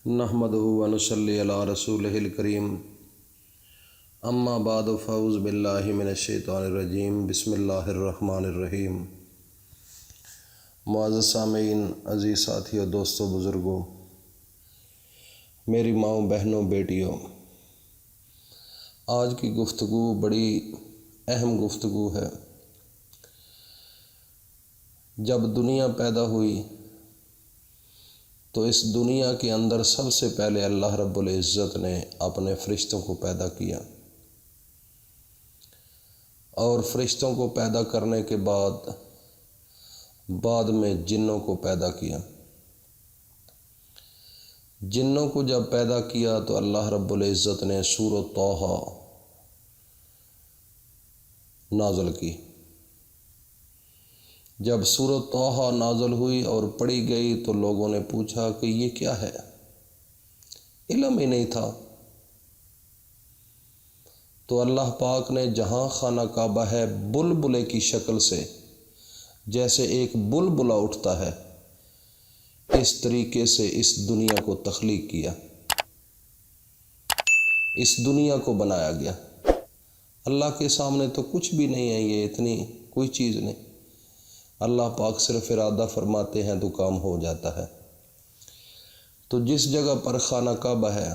نحمدہ ونصلی علی رسولہ الکریم اما بعد فاعوذ باللہ من الشیطان الرجیم بسم اللہ الرحمن الرحیم۔ معزز سامعین، عزیز ساتھیوں، دوستوں، بزرگوں، میری ماؤں، بہنوں، بیٹیوں، آج کی گفتگو بڑی اہم گفتگو ہے۔ جب دنیا پیدا ہوئی تو اس دنیا کے اندر سب سے پہلے اللہ رب العزت نے اپنے فرشتوں کو پیدا کیا، اور فرشتوں کو پیدا کرنے کے بعد میں جنوں کو پیدا کیا۔ جنوں کو جب پیدا کیا تو اللہ رب العزت نے سورۃ طٰہٰ نازل کی۔ جب سورۃ طٰہٰ نازل ہوئی اور پڑھی گئی تو لوگوں نے پوچھا کہ یہ کیا ہے، علم ہی نہیں تھا۔ تو اللہ پاک نے جہاں خانہ کعبہ ہے، بلبلے کی شکل سے جیسے ایک بلبلہ اٹھتا ہے، اس طریقے سے اس دنیا کو تخلیق کیا، اس دنیا کو بنایا گیا۔ اللہ کے سامنے تو کچھ بھی نہیں ہے، یہ اتنی کوئی چیز نہیں۔ اللہ پاک صرف ارادہ فرماتے ہیں تو کام ہو جاتا ہے۔ تو جس جگہ پر خانہ کعبہ ہے،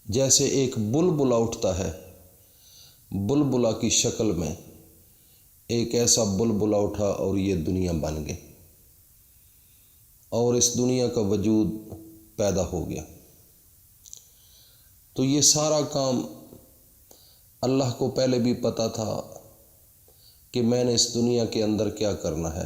جیسے ایک بلبلہ اٹھتا ہے، بلبلہ کی شکل میں ایک ایسا بلبلہ اٹھا اور یہ دنیا بن گئی، اور اس دنیا کا وجود پیدا ہو گیا۔ تو یہ سارا کام اللہ کو پہلے بھی پتہ تھا کہ میں نے اس دنیا کے اندر کیا کرنا ہے۔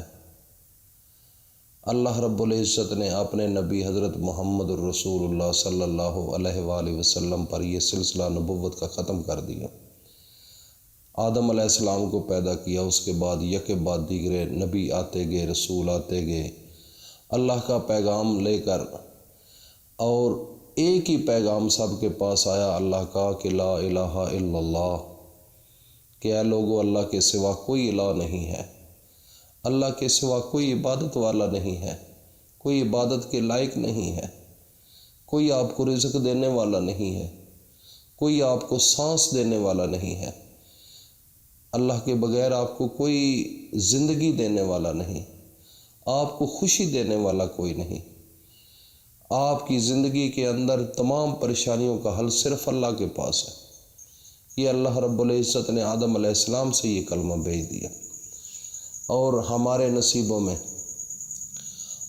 اللہ رب العزت نے اپنے نبی حضرت محمد الرسول اللہ صلی اللہ علیہ وآلہ وسلم پر یہ سلسلہ نبوت کا ختم کر دیا۔ آدم علیہ السلام کو پیدا کیا، اس کے بعد یکے بعد دیگرے نبی آتے گئے، رسول آتے گئے، اللہ کا پیغام لے کر، اور ایک ہی پیغام سب کے پاس آیا اللہ کا کہ لا الہ الا اللہ، کہ اے لوگو، اللہ کے سوا کوئی الہ نہیں ہے، اللہ کے سوا کوئی عبادت والا نہیں ہے، کوئی عبادت کے لائق نہیں ہے، کوئی آپ کو رزق دینے والا نہیں ہے، کوئی آپ کو سانس دینے والا نہیں ہے، اللہ کے بغیر آپ کو کوئی زندگی دینے والا نہیں، آپ کو خوشی دینے والا کوئی نہیں۔ آپ کی زندگی کے اندر تمام پریشانیوں کا حل صرف اللہ کے پاس ہے۔ یہ اللہ رب العزت نے آدم علیہ السلام سے یہ کلمہ بھیج دیا، اور ہمارے نصیبوں میں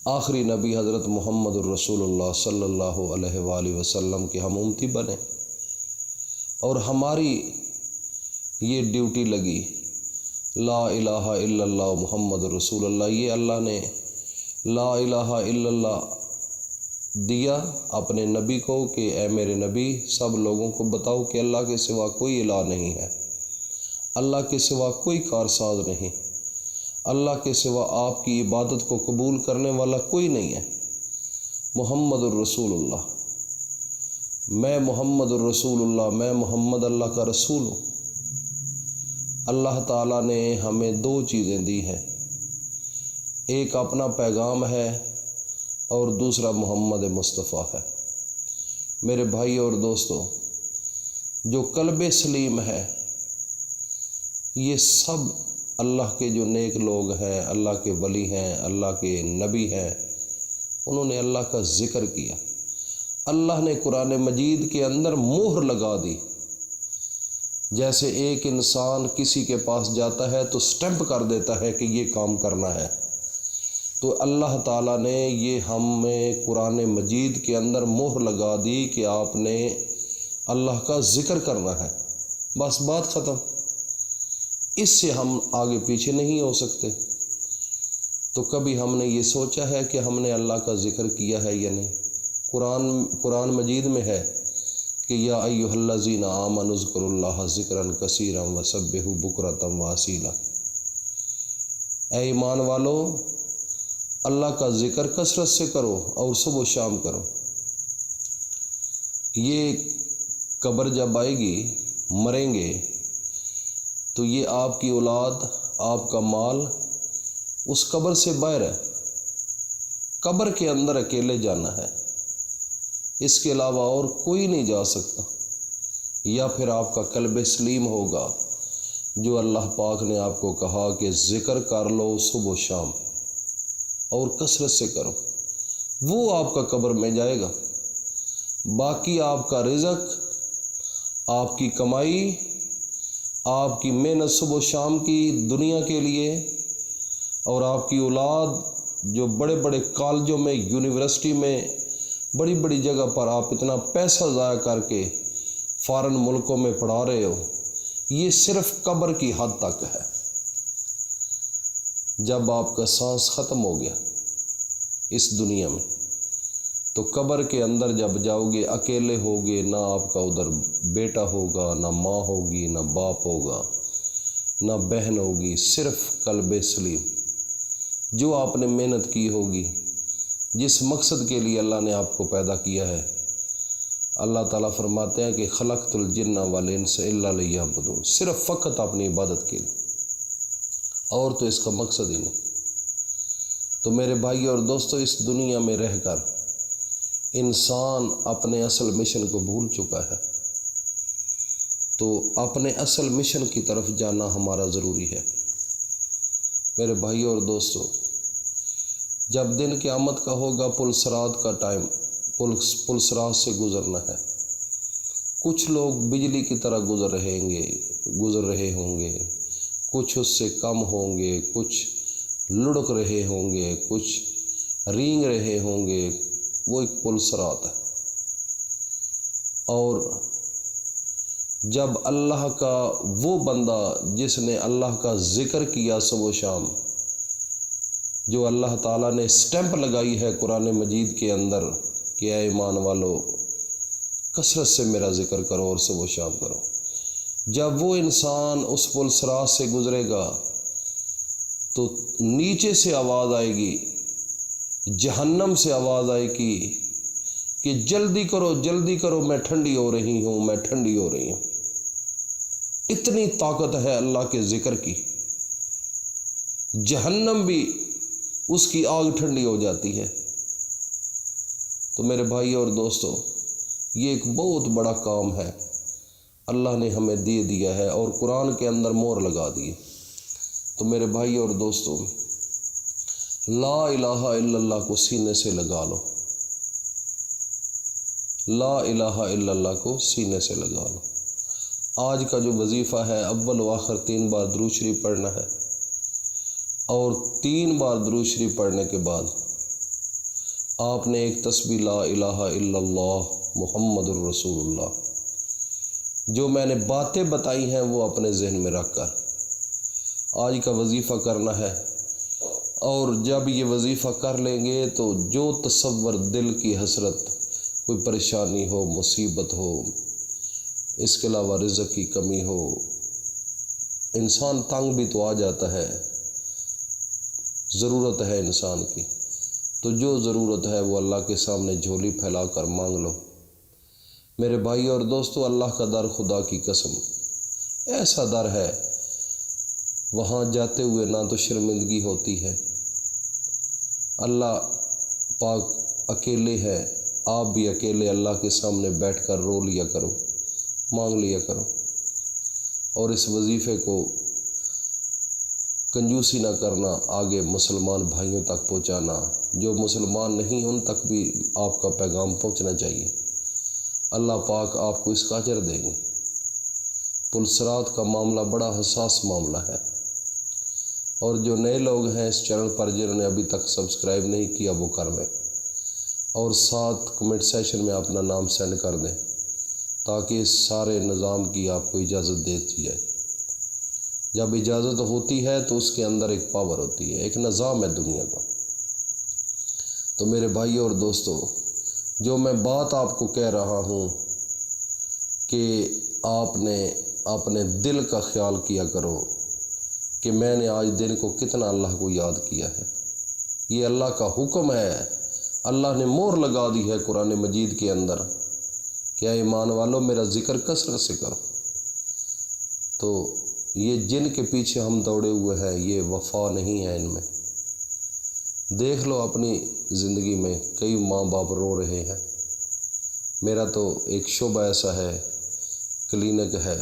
آخری نبی حضرت محمد الرسول اللہ صلی اللہ علیہ وآلہ وسلم کے ہم امتی بنے، اور ہماری یہ ڈیوٹی لگی، لا الہ الا اللہ محمد رسول اللہ۔ یہ اللہ نے لا الہ الا اللہ دیا اپنے نبی کو کہ اے میرے نبی، سب لوگوں کو بتاؤ کہ اللہ کے سوا کوئی الہ نہیں ہے، اللہ کے سوا کوئی کارساز نہیں، اللہ کے سوا آپ کی عبادت کو قبول کرنے والا کوئی نہیں ہے۔ محمد الرسول اللہ، میں محمد الرسول اللہ، میں محمد اللہ کا رسول ہوں۔ اللہ تعالیٰ نے ہمیں دو چیزیں دی ہیں، ایک اپنا پیغام ہے اور دوسرا محمد مصطفیٰ ہے۔ میرے بھائی اور دوستو، جو قلب سلیم ہے، یہ سب اللہ کے جو نیک لوگ ہیں، اللہ کے ولی ہیں، اللہ کے نبی ہیں، انہوں نے اللہ کا ذکر کیا۔ اللہ نے قرآن مجید کے اندر مہر لگا دی، جیسے ایک انسان کسی کے پاس جاتا ہے تو سٹیمپ کر دیتا ہے کہ یہ کام کرنا ہے۔ تو اللہ تعالیٰ نے یہ ہمیں قرآن مجید کے اندر مہر لگا دی کہ آپ نے اللہ کا ذکر کرنا ہے، بس بات ختم۔ اس سے ہم آگے پیچھے نہیں ہو سکتے۔ تو کبھی ہم نے یہ سوچا ہے کہ ہم نے اللہ کا ذکر کیا ہے یا نہیں؟ قرآن مجید میں ہے کہ یا ایھا الذین آمنوا اذکروا اللہ ذکرا کثیرا وسبحوا بکرۃ واصیلا، اے ایمان والو، اللہ کا ذکر کثرت سے کرو اور صبح و شام کرو۔ یہ قبر جب آئے گی، مریں گے، تو یہ آپ کی اولاد، آپ کا مال اس قبر سے باہر ہے، قبر کے اندر اکیلے جانا ہے۔ اس کے علاوہ اور کوئی نہیں جا سکتا، یا پھر آپ کا قلب سلیم ہوگا جو اللہ پاک نے آپ کو کہا کہ ذکر کر لو صبح و شام اور کثرت سے کرو، وہ آپ کا قبر میں جائے گا۔ باقی آپ کا رزق، آپ کی کمائی، آپ کی محنت صبح و شام کی دنیا کے لیے، اور آپ کی اولاد جو بڑے بڑے کالجوں میں، یونیورسٹی میں، بڑی بڑی جگہ پر آپ اتنا پیسہ ضائع کر کے فارن ملکوں میں پڑھا رہے ہو، یہ صرف قبر کی حد تک ہے۔ جب آپ کا سانس ختم ہو گیا اس دنیا میں تو قبر کے اندر جب جاؤ گے اکیلے ہوگے، نہ آپ کا ادھر بیٹا ہوگا، نہ ماں ہوگی، نہ باپ ہوگا، نہ بہن ہوگی، صرف قلب سلیم جو آپ نے محنت کی ہوگی، جس مقصد کے لیے اللہ نے آپ کو پیدا کیا ہے۔ اللہ تعالیٰ فرماتے ہیں کہ خلقت الجن والانس الا لیعبدون، صرف فقط اپنی عبادت کے لیے، اور تو اس کا مقصد ہی نہیں۔ تو میرے بھائی اور دوستو، اس دنیا میں رہ کر انسان اپنے اصل مشن کو بھول چکا ہے، تو اپنے اصل مشن کی طرف جانا ہمارا ضروری ہے۔ میرے بھائی اور دوستو، جب دن قیامت کا ہوگا، پل صراط کا ٹائم، پل صراط سے گزرنا ہے۔ کچھ لوگ بجلی کی طرح گزر رہے ہوں گے، کچھ اس سے کم ہوں گے، کچھ لڑک رہے ہوں گے، کچھ رینگ رہے ہوں گے۔ وہ ایک پل صراط ہے۔ اور جب اللہ کا وہ بندہ جس نے اللہ کا ذکر کیا صبح و شام، جو اللہ تعالیٰ نے اسٹیمپ لگائی ہے قرآن مجید کے اندر کہ اے ایمان والو کثرت سے میرا ذکر کرو اور صبح و شام کرو، جب وہ انسان اس پل صراط سے گزرے گا تو نیچے سے آواز آئے گی، جہنم سے آواز آئے گی کہ جلدی کرو جلدی کرو، میں ٹھنڈی ہو رہی ہوں، میں ٹھنڈی ہو رہی ہوں۔ اتنی طاقت ہے اللہ کے ذکر کی، جہنم بھی اس کی آگ ٹھنڈی ہو جاتی ہے۔ تو میرے بھائی اور دوستو، یہ ایک بہت بڑا کام ہے، اللہ نے ہمیں دے دیا ہے اور قرآن کے اندر مہر لگا دی ہے۔ تو میرے بھائی اور دوستو، لا الہ الا اللہ کو سینے سے لگا لو، لا الہ الا اللہ کو سینے سے لگا لو۔ آج کا جو وظیفہ ہے، اول و آخر 3 بار درود شریف پڑھنا ہے، اور 3 بار درود شریف پڑھنے کے بعد آپ نے ایک تسبیح لا الہ الا اللہ محمد الرسول اللہ، جو میں نے باتیں بتائی ہیں وہ اپنے ذہن میں رکھ کر آج کا وظیفہ کرنا ہے۔ اور جب یہ وظیفہ کر لیں گے تو جو تصور دل کی حسرت، کوئی پریشانی ہو، مصیبت ہو، اس کے علاوہ رزق کی کمی ہو، انسان تنگ بھی تو آ جاتا ہے، ضرورت ہے انسان کی، تو جو ضرورت ہے وہ اللہ کے سامنے جھولی پھیلا کر مانگ لو۔ میرے بھائی اور دوستو، اللہ کا در خدا کی قسم ایسا در ہے، وہاں جاتے ہوئے نہ تو شرمندگی ہوتی ہے۔ اللہ پاک اکیلے ہے، آپ بھی اکیلے اللہ کے سامنے بیٹھ کر رو لیا کرو، مانگ لیا کرو، اور اس وظیفے کو کنجوسی نہ کرنا، آگے مسلمان بھائیوں تک پہنچانا، جو مسلمان نہیں ان تک بھی آپ کا پیغام پہنچنا چاہیے۔ اللہ پاک آپ کو اس کا اجر دیں گے۔ پل صراط کا معاملہ بڑا حساس معاملہ ہے، اور جو نئے لوگ ہیں اس چینل پر جنہوں نے ابھی تک سبسکرائب نہیں کیا وہ کر لیں، اور ساتھ کمنٹ سیشن میں اپنا نام سینڈ کر دیں تاکہ اس سارے نظام کی آپ کو اجازت دے دی جائے۔ جب اجازت ہوتی ہے تو اس کے اندر ایک پاور ہوتی ہے، ایک نظام ہے دنیا کا۔ تو میرے بھائی اور دوستو، جو میں بات آپ کو کہہ رہا ہوں کہ آپ نے اپنے دل کا خیال کیا کرو کہ میں نے آج دن کو کتنا اللہ کو یاد کیا ہے، یہ اللہ کا حکم ہے۔ اللہ نے مہر لگا دی ہے قرآن مجید کے اندر کہ اے ایمان والو میرا ذکر کثرت سے کرو۔ تو یہ جن کے پیچھے ہم دوڑے ہوئے ہیں، یہ وفا نہیں ہے ان میں۔ دیکھ لو اپنی زندگی میں کئی ماں باپ رو رہے ہیں، میرا تو ایک شعبہ ایسا ہے، کلینک ہے،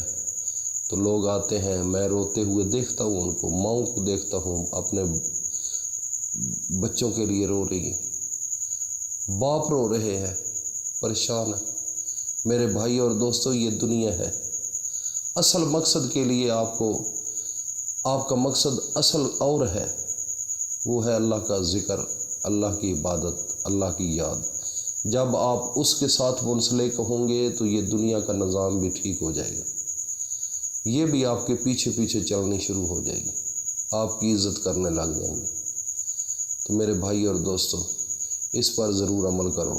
تو لوگ آتے ہیں، میں روتے ہوئے دیکھتا ہوں، ان کو ماؤں کو دیکھتا ہوں اپنے بچوں کے لیے رو رہی ہیں، باپ رو رہے ہیں، پریشان ہیں۔ میرے بھائی اور دوستوں، یہ دنیا ہے۔ اصل مقصد کے لیے آپ کا مقصد اصل اور ہے، وہ ہے اللہ کا ذکر، اللہ کی عبادت، اللہ کی یاد۔ جب آپ اس کے ساتھ منسلک ہوں گے تو یہ دنیا کا نظام بھی ٹھیک ہو جائے گا، یہ بھی آپ کے پیچھے پیچھے چلنی شروع ہو جائے گی، آپ کی عزت کرنے لگ جائیں گے۔ تو میرے بھائی اور دوستو، اس پر ضرور عمل کرو،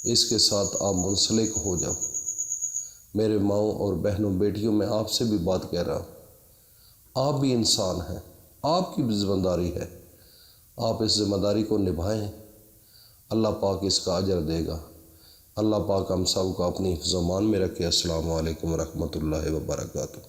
اس کے ساتھ آپ منسلک ہو جاؤ۔ میرے ماؤں اور بہنوں بیٹیوں، میں آپ سے بھی بات کہہ رہا ہوں، آپ بھی انسان ہیں، آپ کی بھی ذمہ داری ہے، آپ اس ذمہ داری کو نبھائیں، اللہ پاک اس کا اجر دے گا۔ اللہ پاک ہم سب کو اپنی حفظ و امان میں رکھے۔ السلام علیکم ورحمۃ اللہ وبرکاتہ۔